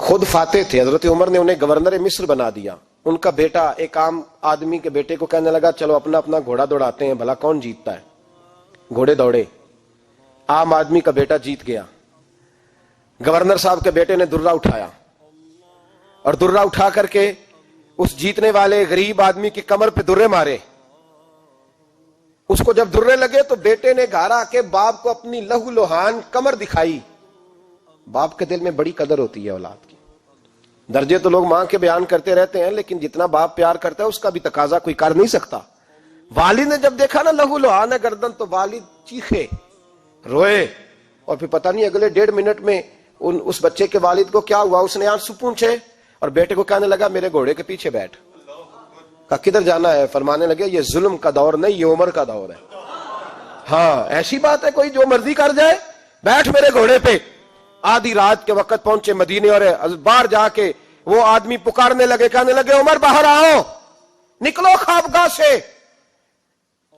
خود فاتح تھے، حضرت عمر نے انہیں گورنر مصر بنا دیا. ان کا بیٹا ایک عام آدمی کے بیٹے کو کہنے لگا چلو اپنا اپنا گھوڑا دوڑاتے ہیں، بھلا کون جیتتا ہے. گھوڑے دوڑے، عام آدمی کا بیٹا جیت گیا. گورنر صاحب کے بیٹے نے درہ اٹھایا اور درہ اٹھا کر کے اس جیتنے والے غریب آدمی کی کمر پہ درے مارے. اس کو جب درے لگے تو بیٹے نے گھر آ کے باپ کو اپنی لہو لوہان کمر دکھائی. باپ کے دل میں بڑی قدر ہوتی ہے اولاد کی. درجے تو لوگ ماں کے بیان کرتے رہتے ہیں، لیکن جتنا باپ پیار کرتا ہے اس کا بھی تقاضا کوئی کر نہیں سکتا. والد نے جب دیکھا نا لہو لوہان ہے گردن، تو والد چیخے، روئے، اور پھر پتہ نہیں اگلے 1.5 منٹ میں اس بچے کے والد کو کیا ہوا، اس نے آنسو پونچھے اور بیٹے کو کہنے لگا میرے گھوڑے کے پیچھے بیٹھ. کہا کدھر جانا ہے؟ فرمانے لگے یہ ظلم کا دور نہیں، یہ عمر کا دور ہے. ہاں ایسی بات ہے کوئی جو مرضی کر جائے؟ بیٹھ میرے گھوڑے پہ. آدھی رات کے وقت پہنچے مدینے اور باہر جا کے وہ آدمی پکارنے لگے، کہنے لگے عمر باہر آؤ، نکلو خوابگاہ سے.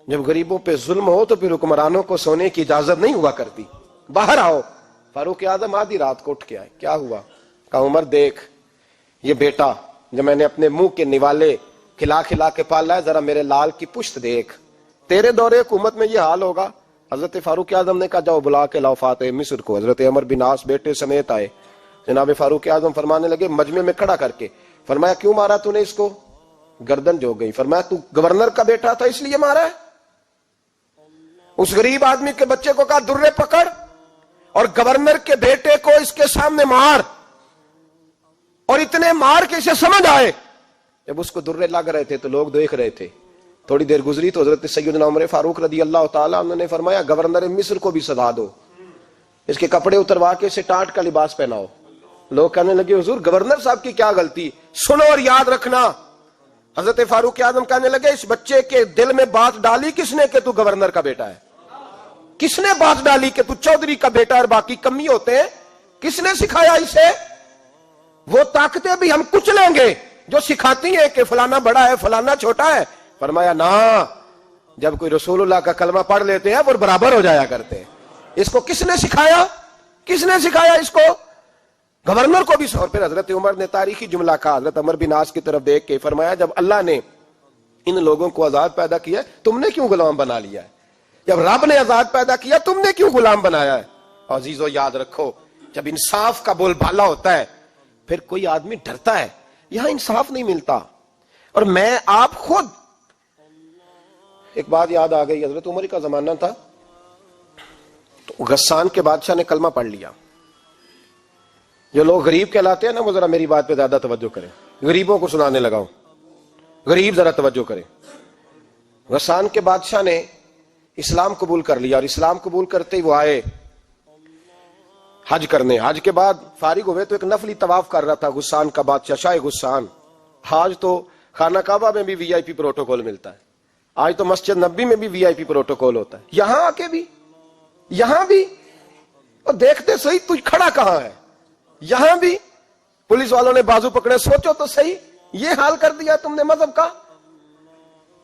جب غریبوں پہ ظلم ہو تو پھر حکمرانوں کو سونے کی اجازت نہیں ہوا کرتی. باہر آؤ. فاروق اعظم آدھی رات کو اٹھ کے آئے. کیا ہوا؟ کہا عمر دیکھ یہ بیٹا جو میں نے اپنے منہ کے نوالے کھلا کھلا کے پالا ہے، ذرا میرے لال کی پشت دیکھ. تیرے دور حکومت میں یہ حال ہوگا. حضرت فاروق اعظم نے کہا جاؤ بلا کے لاؤ فاتح مصر کو. حضرت عمر بن عاص بیٹے سمیت آئے. جناب فاروق اعظم فرمانے لگے مجمع میں کھڑا کر کے، فرمایا کیوں مارا تو نے اس کو؟ گردن جو گئی. فرمایا تو گورنر کا بیٹا تھا اس لیے مارا ہے؟ اس غریب آدمی کے بچے کو کہا درے پکڑ اور گورنر کے بیٹے کو اس کے سامنے مار، اور اتنے مار کے اسے سمجھ آئے. جب اس کو درے لگ رہے تھے تو لوگ دیکھ رہے تھے. تھوڑی دیر گزری تو حضرت سیدنا عمر فاروق رضی اللہ تعالیٰ عنہ نے فرمایا گورنر مصر کو بھی سزا دو، اس کے کپڑے اتروا کے اسے ٹاٹ کا لباس پہناؤ. لوگ کہنے لگے حضور گورنر صاحب کی کیا غلطی؟ سنو اور یاد رکھنا. حضرت فاروق اعظم کہنے لگے اس بچے کے دل میں بات ڈالی کس نے کہ تو گورنر کا بیٹا ہے؟ کس نے بات ڈالی کہ تو چودھری کا بیٹا اور باقی کمی ہوتے ہیں؟ کس نے سکھایا اسے؟ وہ طاقتیں بھی ہم کچھ لیں گے جو سکھاتی ہیں کہ فلانا بڑا ہے فلانا چھوٹا ہے. فرمایا نا، جب کوئی رسول اللہ کا کلمہ پڑھ لیتے ہیں وہ برابر ہو جایا کرتے ہیں. اس کو کس نے سکھایا؟ کس نے سکھایا اس کو؟ گورنر کو بھی. اور پھر حضرت عمر نے تاریخی جملہ کہا حضرت عمر بن عاص کی طرف دیکھ کے، فرمایا جب اللہ نے ان لوگوں کو آزاد پیدا کیا تم نے کیوں غلام بنا لیا ہے؟ جب رب نے آزاد پیدا کیا تم نے کیوں غلام بنایا ہے؟ عزیزو یاد رکھو جب انصاف کا بول بالا ہوتا ہے پھر کوئی آدمی ڈرتا ہے. یہاں انصاف نہیں ملتا. اور میں آپ خود ایک بات یاد آ گئی. حضرت عمر کا زمانہ تھا تو غسان کے بادشاہ نے کلمہ پڑھ لیا. جو لوگ غریب کہلاتے ہیں نا وہ ذرا میری بات پہ زیادہ توجہ کریں. غریبوں کو سنانے لگا ہوں، غریب ذرا توجہ کریں. غسان کے بادشاہ نے اسلام قبول کر لیا، اور اسلام قبول کرتے ہی وہ آئے حج کرنے. حج کے بعد فارغ ہوئے تو ایک نفلی طواف کر رہا تھا غسان کا بادشاہ شاہ غسان. آج تو خانہ کعبہ میں بھی وی آئی پی پروٹوکول ملتا ہے، آج تو مسجد نبی میں بھی وی آئی پی پروٹوکول ہوتا ہے، یہاں آ کے بھی، یہاں بھی. اور دیکھتے صحیح تو کھڑا کہاں ہے؟ یہاں بھی پولیس والوں نے بازو پکڑے. سوچو تو صحیح، یہ حال کر دیا تم نے مذہب کا.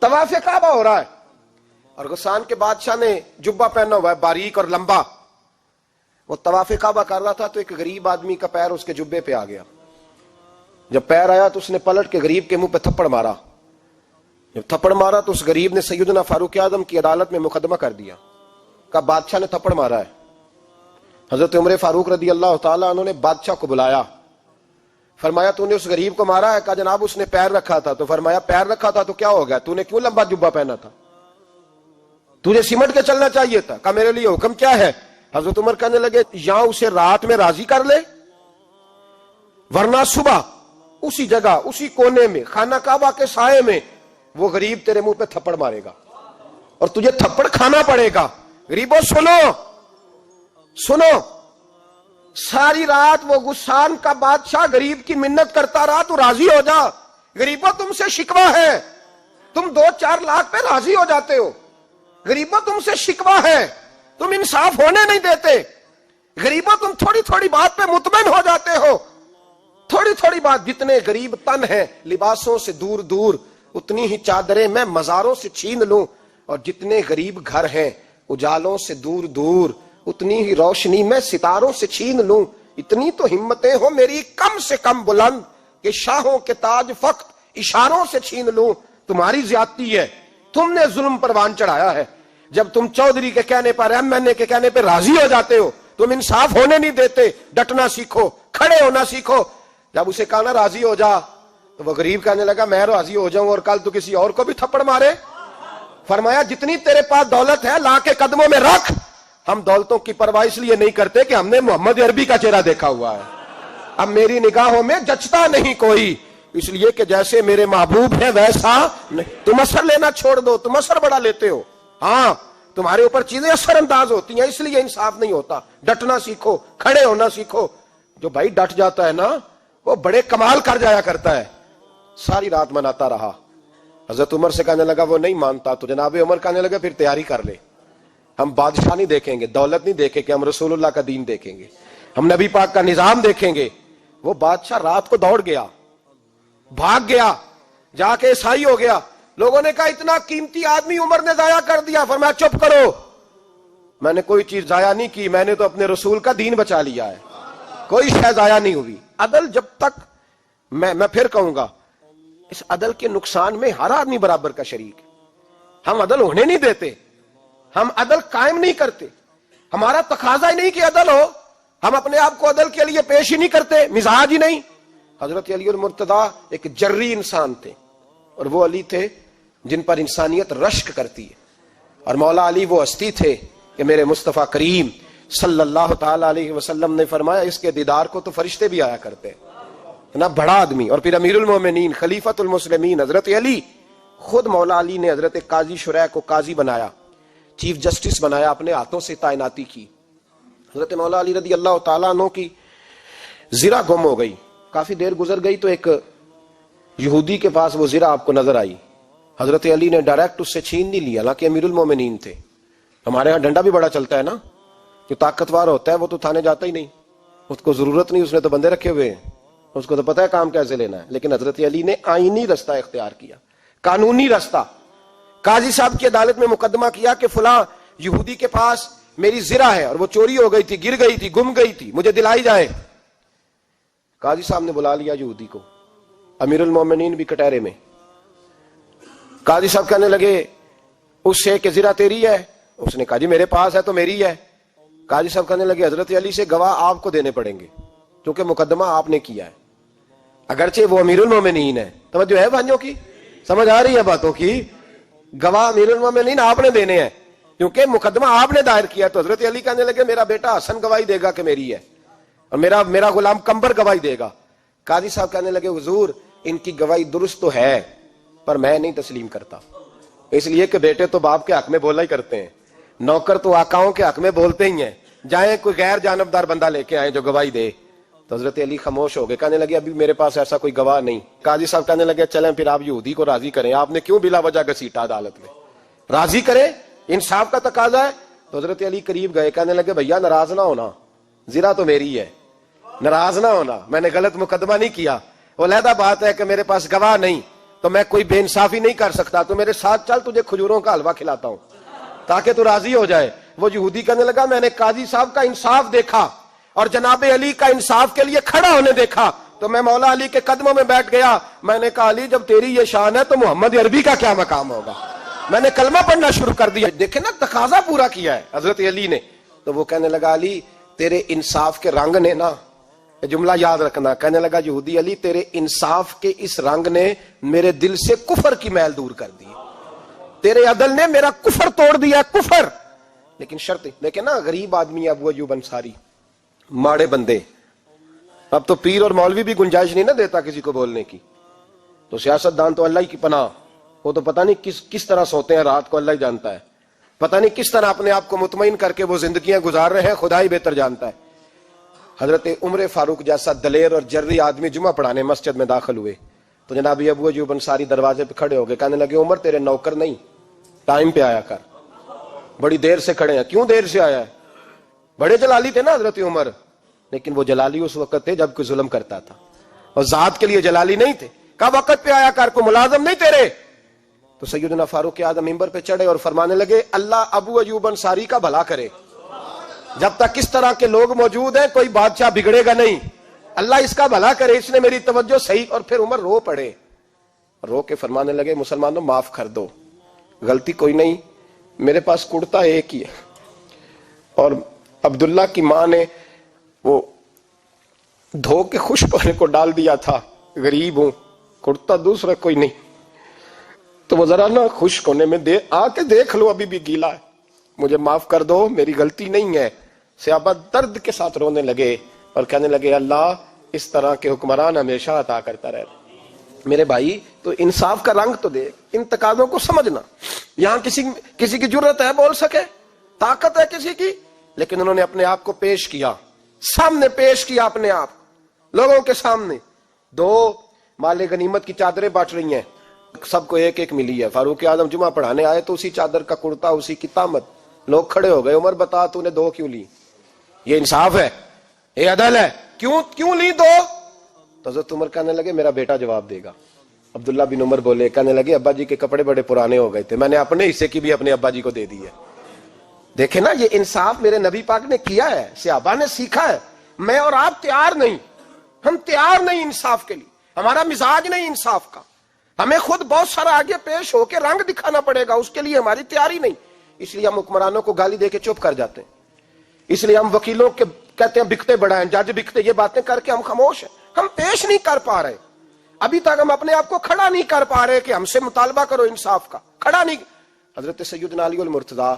طواف کعبہ ہو رہا ہے اور غسان کے بادشاہ نے جبہ پہنا ہوا ہے باریک اور لمبا. وہ طواف کعبہ کر رہا تھا تو ایک غریب آدمی کا پیر اس کے جبے پہ آ گیا. جب پیر آیا تو اس نے پلٹ کے غریب کے منہ پہ تھپڑ مارا. جب تھپڑ مارا تو اس غریب نے سیدنا فاروق اعظم کی عدالت میں مقدمہ کر دیا. کہا بادشاہ نے تھپڑ مارا ہے. حضرت عمر فاروق رضی اللہ تعالیٰ عنہ نے بادشاہ کو بلایا. فرمایا تو نے اس غریب کو مارا ہے؟ کہا جناب اس نے پیر رکھا تھا. تو فرمایا پیر رکھا تھا تو کیا ہو گیا؟ تو نے کیوں لمبا جبہ پہنا تھا؟ تجھے سمٹ کے چلنا چاہیے تھا. کہا میرے لیے حکم کیا ہے؟ حضرت عمر کہنے لگے یہاں اسے رات میں راضی کر لے، ورنہ صبح اسی جگہ اسی کونے میں خانہ کعبہ کے سائے میں وہ غریب تیرے منہ پہ تھپڑ مارے گا اور تجھے تھپڑ کھانا پڑے گا. غریبوں سنو سنو، ساری رات وہ غسان کا بادشاہ غریب کی منت کرتا رہا تو راضی ہو جا. غریبوں تم سے شکوہ ہے، تم 2-4 لاکھ پہ راضی ہو جاتے ہو. غریبوں تم سے شکوہ ہے، تم انصاف ہونے نہیں دیتے. غریبوں تم تھوڑی تھوڑی بات پہ مطمئن ہو جاتے ہو. تھوڑی تھوڑی بات، جتنے غریب تن ہیں لباسوں سے دور دور اتنی ہی چادریں میں مزاروں سے چھین لوں، اور جتنے غریب گھر ہیں اجالوں سے دور دور اتنی ہی روشنی میں ستاروں سے چھین لوں. اتنی تو ہمتیں ہو میری کم سے کم بلند کہ شاہوں کے تاج فقط اشاروں سے چھین لوں. تمہاری زیادتی ہے, تم نے ظلم پروان چڑھایا ہے. جب تم چودھری کے کہنے پر, ایم این اے کے کہنے پہ راضی ہو جاتے ہو, تم انصاف ہونے نہیں دیتے. ڈٹنا سیکھو, کھڑے ہونا سیکھو. جب اسے کہا نا راضی ہو جا, تو وہ غریب کہنے لگا میں راضی ہو جاؤں اور کل تو کسی اور کو بھی تھپڑ مارے. فرمایا جتنی تیرے پاس دولت ہے لا کے قدموں میں رکھ. ہم دولتوں کی پرواہ اس لیے نہیں کرتے کہ ہم نے محمد عربی کا چہرہ دیکھا ہوا ہے. اب میری نگاہوں میں جچتا نہیں کوئی, اس لیے کہ جیسے میرے محبوب ہے ویسا نہیں. تم اثر لینا چھوڑ دو, تم اثر بڑا لیتے ہو. ہاں تمہارے اوپر چیزیں اثر انداز ہوتی ہیں, اس لیے انصاف نہیں ہوتا. ڈٹنا سیکھو, کھڑے ہونا سیکھو. جو بھائی ڈٹ جاتا ہے نا وہ بڑے کمال کر جایا کرتا ہے. ساری رات مناتا رہا. حضرت عمر سے کہنے لگا وہ نہیں مانتا, تو جناب عمر کہنے لگا پھر تیاری کر لے. ہم بادشاہ نہیں دیکھیں گے, دولت نہیں دیکھیں گے, ہم رسول اللہ کا دین دیکھیں گے, ہم نبی پاک کا نظام دیکھیں گے. وہ بادشاہ رات کو دوڑ گیا, بھاگ گیا, جا کے عیسائی ہو گیا. لوگوں نے کہا اتنا قیمتی آدمی عمر نے ضائع کر دیا. فرمایا چپ کرو, میں نے کوئی چیز ضائع نہیں کی, میں نے تو اپنے رسول کا دین بچا لیا ہے. کوئی شے ضائع نہیں ہوئی. عدل جب تک, میں پھر کہوں گا, اس عدل کے نقصان میں ہر آدمی برابر کا شریک ہے. ہم عدل ہونے نہیں دیتے, ہم عدل قائم نہیں کرتے. ہمارا تقاضا ہی نہیں کہ عدل ہو, ہم اپنے آپ کو عدل کے لیے پیش ہی نہیں کرتے, مزاج ہی نہیں. حضرت علی المرتضیٰ ایک جری انسان تھے, اور وہ علی تھے جن پر انسانیت رشک کرتی ہے. اور مولا علی وہ ہستی تھے کہ میرے مصطفیٰ کریم صلی اللہ تعالی علیہ وسلم نے فرمایا اس کے دیدار کو تو فرشتے بھی آیا کرتے ہیں. نا بڑا آدمی, اور پھر امیر المومنین خلیفۃ المسلمین حضرت علی. خود مولا علی نے حضرت قاضی شریح کو قاضی بنایا, چیف جسٹس بنایا, اپنے ہاتھوں سے تعیناتی کی. حضرت مولا علی رضی اللہ تعالیٰ عنہ کی زرہ گم ہو گئی. کافی دیر گزر گئی تو ایک یہودی کے پاس وہ زرہ آپ کو نظر آئی. حضرت علی نے ڈائریکٹ اس سے چھین نہیں لیا, حالانکہ امیر المومنین تھے. ہمارے ہاں ڈنڈا بھی بڑا چلتا ہے نا, جو طاقتور ہوتا ہے وہ تو تھانے جاتا ہی نہیں, اس کو ضرورت نہیں, اس نے تو بندے رکھے ہوئے ہیں, اس کو تو پتہ ہے کام کیسے لینا ہے. لیکن حضرت علی نے آئینی رستہ اختیار کیا, قانونی رستہ. قاضی صاحب کی عدالت میں مقدمہ کیا کہ فلاں یہودی کے پاس میری زرہ ہے اور وہ چوری ہو گئی تھی, گر گئی تھی, گم گئی تھی, مجھے دلائی جائے. قاضی صاحب نے بلا لیا یہودی کو, امیر المومنین بھی کٹہرے میں. قاضی صاحب کہنے لگے اس سے کہ زرہ تیری ہے؟ اس نے کہا جی میرے پاس ہے تو میری ہے. قاضی صاحب کہنے لگے حضرت علی سے گواہ آپ کو دینے پڑیں گے کیونکہ مقدمہ آپ نے کیا ہے, اگرچہ وہ امیر المومنین ہے. توجہ ہے بھائیوں کی, سمجھ آ رہی ہے باتوں کی؟ گواہ امیر المومنین آپ نے دینے ہیں کیونکہ مقدمہ آپ نے دائر کیا. تو حضرت علی کہنے لگے میرا بیٹا حسن گواہی دے گا کہ میری ہے, اور میرا غلام کمبر گواہی دے گا. قاضی صاحب کہنے لگے حضور ان کی گواہی درست تو ہے پر میں نہیں تسلیم کرتا, اس لیے کہ بیٹے تو باپ کے حق میں بولا ہی کرتے ہیں, نوکر تو آقاؤں کے حق میں بولتے ہی ہیں. جائیں کوئی غیر جانبدار بندہ لے کے آئے جو گواہی دے. تو حضرت علی خاموش ہو گئے, کہنے لگے ابھی میرے پاس ایسا کوئی گواہ نہیں. قاضی صاحب کہنے لگے چلیں پھر آپ یہودی کو راضی کریں, آپ نے کیوں بلا وجہ گھسیٹا عدالت میں, راضی کریں, انصاف کا تقاضا ہے. تو حضرت علی قریب گئے, کہنے لگے بھیا ناراض نہ ہونا, زرہ تو میری ہے, ناراض نہ ہونا, میں نے غلط مقدمہ نہیں کیا. وہ علیحدہ بات ہے کہ میرے پاس گواہ نہیں تو میں کوئی بے انصافی نہیں کر سکتا, تو میرے ساتھ چل تجھے کھجوروں کا حلوہ کھلاتا ہوں تاکہ تو راضی ہو جائے. وہ یہودی کہنے لگا میں نے قاضی صاحب کا انصاف دیکھا اور جناب علی کا انصاف کے لیے کھڑا ہونے دیکھا تو میں مولا علی کے قدموں میں بیٹھ گیا. میں نے کہا علی جب تیری یہ شان ہے تو محمد عربی کا کیا مقام ہوگا. میں نے کلمہ پڑھنا شروع کر دیا. دیکھیں نا تقاضا پورا کیا ہے حضرت علی نے. تو وہ کہنے لگا علی تیرے انصاف کے رنگ نے نا, جملہ یاد رکھنا, کہنے لگا یہودی علی تیرے انصاف کے اس رنگ نے میرے دل سے کفر کی میل دور کر دی, تیرے عدل نے میرا کفر توڑ دیا, کفر. لیکن شرط دیکھیں نا, غریب آدمی ابو ایوب انصاری, ماڑے بندے, اب تو پیر اور مولوی بھی گنجائش نہیں نہ دیتا کسی کو بولنے کی. تو سیاست دان تو اللہ ہی کی پناہ, وہ تو پتہ نہیں کس طرح سوتے ہیں رات کو, اللہ ہی جانتا ہے. پتہ نہیں کس طرح اپنے آپ کو مطمئن کر کے وہ زندگیاں گزار رہے ہیں, خدا ہی بہتر جانتا ہے. حضرت عمر فاروق جیسا دلیر اور جرری آدمی جمعہ پڑھانے مسجد میں داخل ہوئے تو جناب ابو ایوب انصاری دروازے پہ کھڑے ہو گئے, کہنے لگے عمر تیرے نوکر نہیں, ٹائم پہ آیا کر, بڑی دیر سے کھڑے ہیں. کیوں دیر سے آیا ہے؟ بڑے جلالی تھے نا حضرت عمر, لیکن وہ جلالی اس وقت تھے جب کوئی ظلم کرتا تھا, اور ذات کے لیے جلالی نہیں تھے. کہا وقت پہ آیا کر, کو ملازم نہیں تیرے. تو سیدنا فاروق اعظم منبر پہ چڑھے اور فرمانے لگے اللہ ابو ایوب انصاری کا بھلا کرے, جب تک اس طرح کے لوگ موجود ہیں کوئی بادشاہ بگڑے گا نہیں. اللہ اس کا بھلا کرے, اس نے میری توجہ صحیح. اور پھر عمر رو پڑے, رو کے فرمانے لگے مسلمانوں معاف کر دو, غلطی کوئی نہیں, میرے پاس کرتا ایک ہی ہے, اور عبداللہ کی ماں نے وہ دھو کے خشک ہونے کو ڈال دیا تھا, غریب ہوں, کرتا دوسرا کوئی نہیں, تو وہ ذرا نا خشک ہونے میں آ کے دیکھ لو, ابھی بھی گیلا ہے, مجھے معاف کر دو, میری غلطی نہیں ہے. صحابہ درد کے ساتھ رونے لگے اور کہنے لگے اللہ اس طرح کے حکمران ہمیشہ عطا کرتا رہے. میرے بھائی تو انصاف کا رنگ تو دیکھ, ان تقاضوں کو سمجھنا. یہاں کسی کی جرت ہے بول سکے, طاقت ہے کسی کی, لیکن انہوں نے اپنے آپ کو پیش کیا, سامنے پیش کیا اپنے آپ لوگوں کے سامنے. دو مال غنیمت کی چادریں بانٹ رہی ہیں, سب کو ایک ایک ملی ہے. فاروق اعظم جمعہ پڑھانے آئے تو اسی چادر کا کرتا, اسی کی تامت. لوگ کھڑے ہو گئے, عمر بتا تو نے دو کیوں لی؟ یہ انصاف ہے, یہ عدل ہے, کیوں لی دو؟ تو حضرت عمر کہنے لگے میرا بیٹا جواب دے گا. عبداللہ بن عمر بولے, کہنے لگے ابا جی کے کپڑے بڑے پرانے ہو گئے تھے, میں نے اپنے حصے کی بھی اپنے ابا جی کو دے دی ہے. دیکھیں نا, یہ انصاف میرے نبی پاک نے کیا ہے, صحابہ نے سیکھا ہے. میں اور آپ تیار نہیں, ہم تیار نہیں انصاف کے لیے, ہمارا مزاج نہیں انصاف کا. ہمیں خود بہت سارا آگے پیش ہو کے رنگ دکھانا پڑے گا, اس کے لیے ہماری تیاری نہیں. اس لیے ہم حکمرانوں کو گالی دے کے چپ کر جاتے ہیں, اس لیے ہم وکیلوں کے کہتے ہیں بکتے بڑھائیں, جج بکتے, یہ باتیں کر کے ہم خاموش ہیں. ہم پیش نہیں کر پا رہے, ابھی تک ہم اپنے آپ کو کھڑا نہیں کر پا رہے کہ ہم سے مطالبہ کرو انصاف کا, کھڑا نہیں. حضرت سیدنا علی المرتضیٰ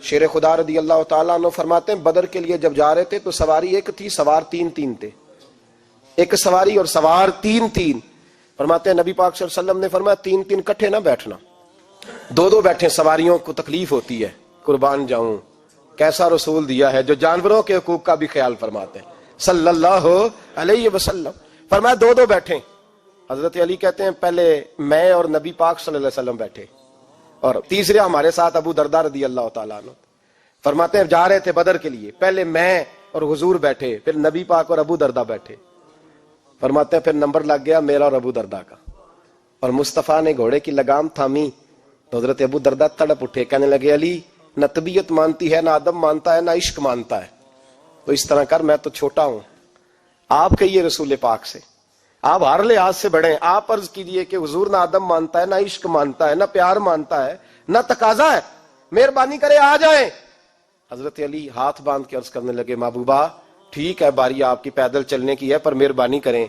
شیر خدا رضی اللہ تعالیٰ عنہ فرماتے ہیں بدر کے لیے جب جا رہے تھے تو سواری ایک تھی, سوار تین تھے, ایک سواری اور سوار تین. فرماتے ہیں نبی پاک صلی اللہ علیہ وسلم نے فرمایا تین کٹھے نہ بیٹھنا, دو بیٹھے, سواریوں کو تکلیف ہوتی ہے. قربان جاؤں, کیسا رسول دیا ہے جو جانوروں کے حقوق کا بھی خیال فرماتے ہیں صلی اللہ علیہ وسلم. فرمایا دو بیٹھے. حضرت علی کہتے ہیں پہلے میں اور نبی پاک صلی اللہ علیہ وسلم بیٹھے, اور تیسرے ہمارے ساتھ ابو درداء رضی اللہ تعالیٰ عنہ. فرماتے ہیں جا رہے تھے بدر کے لیے, پہلے میں اور حضور بیٹھے, پھر نبی پاک اور ابو درداء بیٹھے. فرماتے ہیں پھر نمبر لگ گیا میرا اور ابو درداء کا, اور مصطفیٰ نے گھوڑے کی لگام تھامی تو حضرت ابو درداء تڑپ اٹھے, کہنے لگے علی نہ طبیعت مانتی ہے, نہ ادب مانتا ہے, نہ عشق مانتا ہے, تو اس طرح کر, میں تو چھوٹا ہوں, آپ کہیے رسول پاک سے, آپ ہر لحاظ سے بڑے ہیں, آپ عرض کیجئے کہ حضور نہ ادب مانتا ہے, نہ عشق مانتا ہے, نہ پیار مانتا ہے, نہ تقاضا ہے, مہربانی کرے آ جائیں. حضرت علی ہاتھ باندھ کے عرض کرنے لگے محبوبہ ٹھیک ہے باری آپ کی پیدل چلنے کی ہے, پر مہربانی کریں,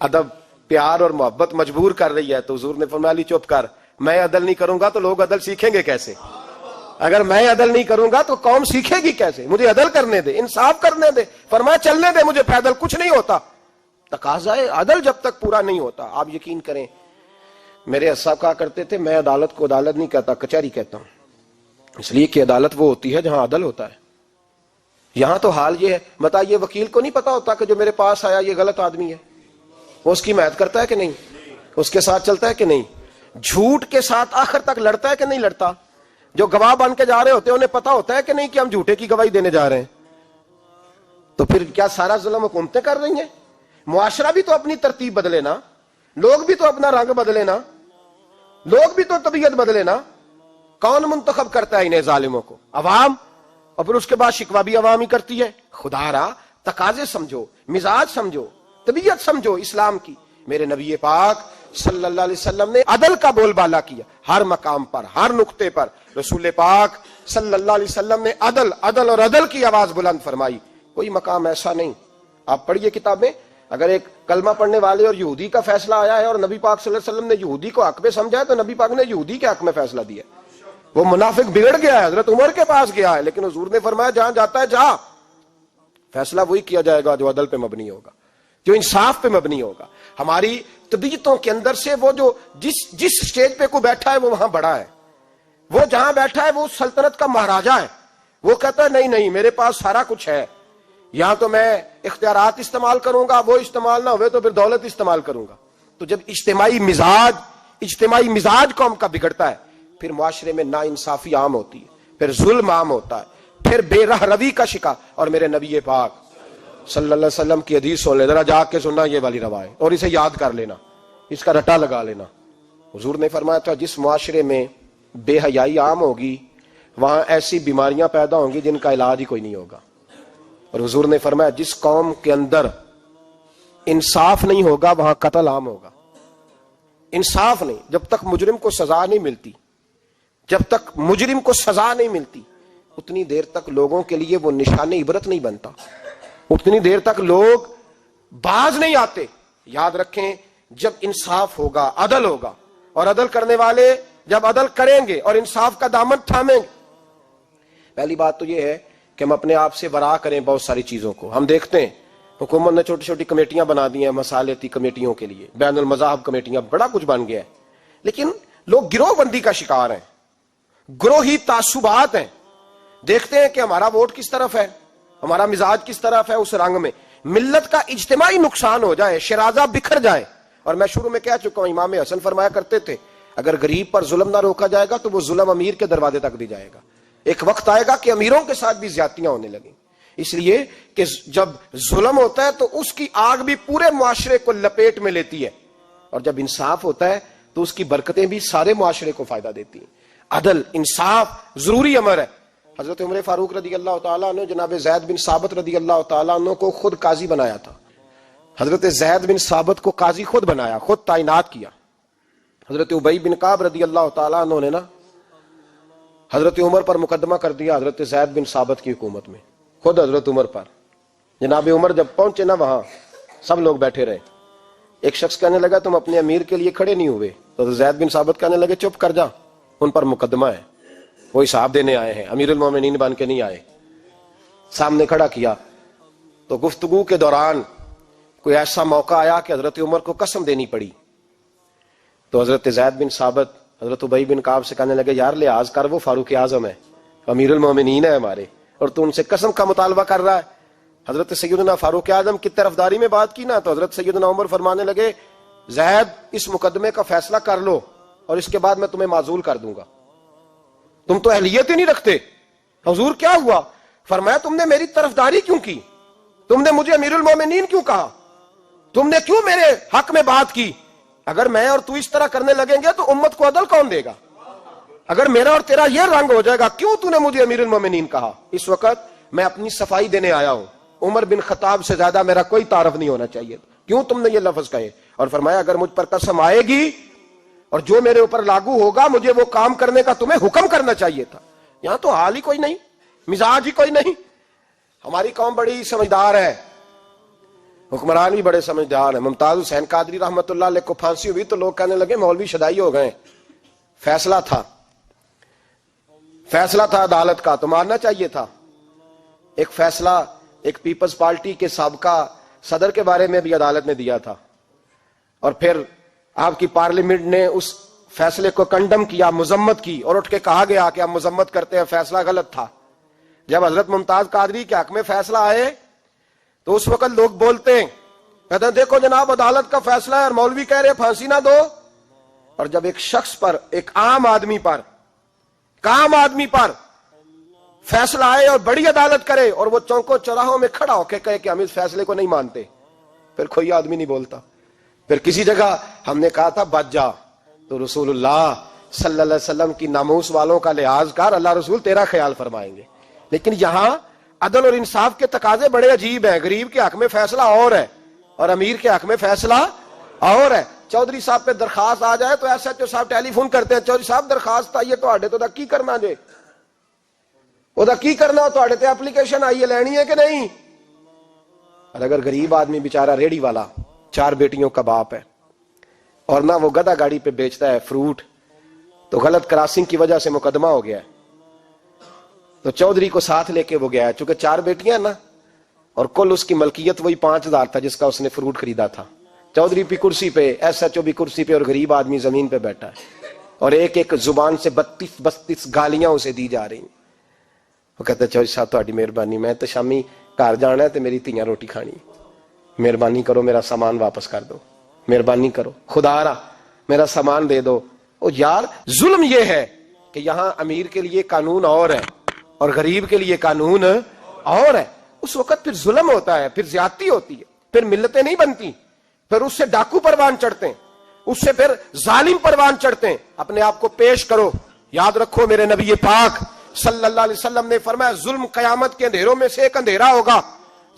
ادب پیار اور محبت مجبور کر رہی ہے. تو حضور نے فرمایا علی چپ کر, میں عدل نہیں کروں گا تو لوگ عدل سیکھیں گے کیسے؟ اگر میں عدل نہیں کروں گا تو قوم سیکھے گی کیسے؟ مجھے عدل کرنے دے, انصاف کرنے دے. فرمایا چلنے دے مجھے پیدل, کچھ نہیں ہوتا. تقاضا عدل جب تک پورا نہیں ہوتا, آپ یقین کریں میرے اساتذہ کہا کرتے تھے میں عدالت کو عدالت نہیں کہتا, کچہری کہتا ہوں, اس لیے کہ عدالت وہ ہوتی ہے جہاں عدل ہوتا ہے. یہاں تو حال یہ ہے, بتائیے وکیل کو نہیں پتا ہوتا کہ جو میرے پاس آیا یہ غلط آدمی ہے, وہ اس کی حمایت کرتا ہے کہ نہیں, اس کے ساتھ چلتا ہے کہ نہیں, جھوٹ کے ساتھ آخر تک لڑتا ہے کہ نہیں لڑتا. جو گواہ بن کے جا رہے ہوتے ہیں انہیں پتا ہوتا ہے کہ نہیں کہ ہم جھوٹے کی گواہی دینے جا رہے ہیں. تو پھر کیا سارا ظلم حکومتیں کر رہی ہیں؟ معاشرہ بھی تو اپنی ترتیب بدلے نا, لوگ بھی تو اپنا رنگ بدلے نا, لوگ بھی تو طبیعت بدلے نا. کون منتخب کرتا ہے انہیں ظالموں کو؟ عوام, اور پھر اس کے بعد شکوہ بھی عوام ہی کرتی ہے. خدا را تقاضے سمجھو, مزاج سمجھو, طبیعت سمجھو اسلام کی. میرے نبی پاک صلی اللہ علیہ وسلم نے عدل کا بول بالا کیا ہر مقام پر, ہر نقطے پر. رسول پاک صلی اللہ علیہ وسلم نے عدل اور عدل کی آواز بلند فرمائی. کوئی مقام ایسا نہیں. آپ پڑھیے کتابیں, اگر ایک کلمہ پڑھنے والے اور یہودی کا فیصلہ آیا ہے اور نبی پاک صلی اللہ علیہ وسلم نے یہودی کو حق میں سمجھا ہے تو نبی پاک نے یہودی کے حق میں فیصلہ دیا. وہ منافق بگڑ گیا ہے, حضرت عمر کے پاس گیا ہے, لیکن حضور نے فرمایا جہاں جاتا ہے جا, فیصلہ وہی کیا جائے گا جو عدل پہ مبنی ہوگا, جو انصاف پہ مبنی ہوگا. ہماری طبیعتوں کے اندر سے وہ جو جس سٹیج پہ کوئی بیٹھا ہے وہ وہاں بڑا ہے, وہ جہاں بیٹھا ہے وہ سلطنت کا مہاراجہ ہے. وہ کہتا ہے نہیں میرے پاس سارا کچھ ہے, یہاں تو میں اختیارات استعمال کروں گا, وہ استعمال نہ ہوئے تو پھر دولت استعمال کروں گا. تو جب اجتماعی مزاج قوم کا بگڑتا ہے, پھر معاشرے میں نا انصافی عام ہوتی ہے, پھر ظلم عام ہوتا ہے, پھر بے رہ روی کا شکار. اور میرے نبی پاک صلی اللہ علیہ وسلم کی حدیث سن لے, ذرا جا کے سننا یہ والی روایت, اور اسے یاد کر لینا, اس کا رٹا لگا لینا. حضور نے فرمایا تھا جس معاشرے میں بے حیائی عام ہوگی وہاں ایسی بیماریاں پیدا ہوں گی جن کا علاج ہی کوئی نہیں ہوگا. اور حضور نے فرمایا جس قوم کے اندر انصاف نہیں ہوگا وہاں قتل عام ہوگا. انصاف نہیں، جب تک مجرم کو سزا نہیں ملتی، جب تک مجرم کو سزا نہیں ملتی اتنی دیر تک لوگوں کے لیے وہ نشان عبرت نہیں بنتا، اتنی دیر تک لوگ باز نہیں آتے. یاد رکھیں جب انصاف ہوگا، عدل ہوگا، اور عدل کرنے والے جب عدل کریں گے اور انصاف کا دامن تھامیں گے. پہلی بات تو یہ ہے کہ ہم اپنے آپ سے ورا کریں بہت ساری چیزوں کو. ہم دیکھتے ہیں حکومت نے چھوٹی چھوٹی کمیٹیاں بنا دی ہیں مصالحتی کمیٹیوں کے لیے، بین المذاہب کمیٹیاں، بڑا کچھ بن گیا ہے، لیکن لوگ گروہ بندی کا شکار ہیں، گروہی تعصبات ہیں. دیکھتے ہیں کہ ہمارا ووٹ کس طرف ہے، ہمارا مزاج کس طرف ہے، اس رنگ میں ملت کا اجتماعی نقصان ہو جائے، شرازہ بکھر جائے. اور میں شروع میں کہہ چکا ہوں، امام حسن فرمایا کرتے تھے اگر غریب پر ظلم نہ روکا جائے گا تو وہ ظلم امیر کے دروازے تک بھی جائے گا. ایک وقت آئے گا کہ امیروں کے ساتھ بھی زیادتیاں ہونے لگیں. اس لیے کہ جب ظلم ہوتا ہے تو اس کی آگ بھی پورے معاشرے کو لپیٹ میں لیتی ہے، اور جب انصاف ہوتا ہے تو اس کی برکتیں بھی سارے معاشرے کو فائدہ دیتی ہیں. عدل، انصاف ضروری امر ہے. حضرت عمر فاروق رضی اللہ تعالیٰ عنہ جناب زید بن ثابت رضی اللہ تعالیٰ عنہ کو خود قاضی بنایا تھا. حضرت زید بن ثابت کو قاضی خود بنایا، خود تعینات کیا. حضرت ابی بن کعب رضی اللہ تعالیٰ عنہ نے نا حضرت عمر پر مقدمہ کر دیا حضرت زید بن ثابت کی حکومت میں، خود حضرت عمر پر. جناب عمر جب پہنچے نا وہاں سب لوگ بیٹھے رہے. ایک شخص کہنے لگا تم اپنے امیر کے لیے کھڑے نہیں ہوئے، تو زید بن ثابت کہنے لگے چپ کر جا، ان پر مقدمہ ہے، وہ حساب دینے آئے ہیں، امیر المومنین بن کے نہیں آئے. سامنے کھڑا کیا تو گفتگو کے دوران کوئی ایسا موقع آیا کہ حضرت عمر کو قسم دینی پڑی. تو حضرت زید بن ثابت حضرت ابی بن کعب سے کہنے لگے یار لحاظ کر، وہ فاروق اعظم ہے، امیر المومنین ہے ہمارے، اور تو ان سے قسم کا مطالبہ کر رہا ہے. حضرت سیدنا فاروق اعظم کی طرفداری میں بات کی نا تو حضرت سیدنا عمر فرمانے لگے زید اس مقدمے کا فیصلہ کر لو اور اس کے بعد میں تمہیں معزول کر دوں گا، تم تو اہلیت ہی نہیں رکھتے. حضور کیا ہوا؟ فرمایا تم نے میری طرفداری کیوں کی، تم نے مجھے امیر المومنین کیوں کہا، تم نے کیوں میرے حق میں بات کی؟ اگر میں اور تو اس طرح کرنے لگیں گے تو امت کو عدل کون دے گا؟ اگر میرا اور تیرا یہ رنگ ہو جائے گا، کیوں تو نے مجھے امیر المومنین کہا؟ اس وقت میں اپنی صفائی دینے آیا ہوں، عمر بن خطاب سے زیادہ میرا کوئی تعارف نہیں ہونا چاہیے، کیوں تم نے یہ لفظ کہے؟ اور فرمایا اگر مجھ پر قسم آئے گی اور جو میرے اوپر لاگو ہوگا مجھے وہ کام کرنے کا تمہیں حکم کرنا چاہیے تھا. یہاں تو حال ہی کوئی نہیں، مزاج ہی کوئی نہیں. ہماری قوم بڑی سمجھدار ہے، حکمران بھی بڑے سمجھدار ہیں. ممتاز حسین قادری رحمت اللہ علیہ کو پھانسی ہوئی تو لوگ کہنے لگے مولوی شدائی ہو گئے. فیصلہ تھا عدالت کا تو ماننا چاہیے تھا. ایک فیصلہ ایک پیپلز پارٹی کے سابقہ صدر کے بارے میں بھی عدالت نے دیا تھا، اور پھر آپ کی پارلیمنٹ نے اس فیصلے کو کنڈم کیا، مذمت کی، اور اٹھ کے کہا گیا کہ ہم مذمت کرتے ہیں، فیصلہ غلط تھا. جب حضرت ممتاز قادری کے حق میں فیصلہ آئے تو اس وقت لوگ بولتے ہیں، کہتے ہیں دیکھو جناب عدالت کا فیصلہ ہے اور مولوی کہہ رہے پھانسی نہ دو. اور جب ایک شخص پر، ایک عام آدمی پر فیصلہ آئے اور بڑی عدالت کرے اور وہ چوکوں چوراہوں میں کھڑا ہو کے کہے کہ ہم اس فیصلے کو نہیں مانتے، پھر کوئی آدمی نہیں بولتا. پھر کسی جگہ ہم نے کہا تھا بچ جا، تو رسول اللہ صلی اللہ علیہ وسلم کی ناموس والوں کا لحاظ کر، اللہ رسول تیرا خیال فرمائیں گے. لیکن یہاں عدل اور انصاف کے تقاضے بڑے عجیب ہیں. غریب کے حق میں فیصلہ اور ہے اور امیر کے حق میں فیصلہ اور ہے. چودھری صاحب پہ درخواست آ جائے تو ایس ایچ او صاحب ٹیلی فون کرتے ہیں، چودھری صاحب درخواست آئیے تو کی کرنا جے، وہ کی کرنا ہو تے اپلیکیشن آئیے لینی ہے کہ نہیں. اور اگر غریب آدمی بیچارہ ریڑی والا 4 بیٹیوں کا باپ ہے اور نہ وہ گدھا گاڑی پہ بیچتا ہے فروٹ، تو غلط کراسنگ کی وجہ سے مقدمہ ہو گیا ہے، تو چودھری کو ساتھ لے کے وہ گیا ہے، چونکہ 4 بیٹیاں نا اور کل اس کی ملکیت وہی 5000 تھا جس کا اس نے فروٹ خریدا تھا. چودھری بھی کرسی پہ، ایس ایچ او بھی کرسی پہ، اور غریب آدمی زمین پہ بیٹھا ہے، اور ایک ایک زبان سے 32 گالیاں اسے دی جا رہی. وہ کہتا ہے چودھری صاحب تہاڈی مہربانی، میں تو شامی گھر جانا ہے تو میری تیاں روٹی کھانی، مہربانی کرو میرا سامان واپس کر دو، مہربانی کرو خدا را میرا سامان دے دو. او یار ظلم یہ ہے کہ یہاں امیر کے لیے قانون اور ہے اور غریب کے لیے قانون اور ہے. اس وقت پھر ظلم ہوتا ہے، پھر زیادتی ہوتی ہے، پھر ملتیں نہیں بنتی، پھر اس سے ڈاکو پروان چڑھتے ہیں، اس سے پھر ظالم پروان چڑھتے ہیں. اپنے آپ کو پیش کرو. یاد رکھو میرے نبی پاک صلی اللہ علیہ وسلم نے فرمایا ظلم قیامت کے اندھیروں میں سے ایک اندھیرا ہوگا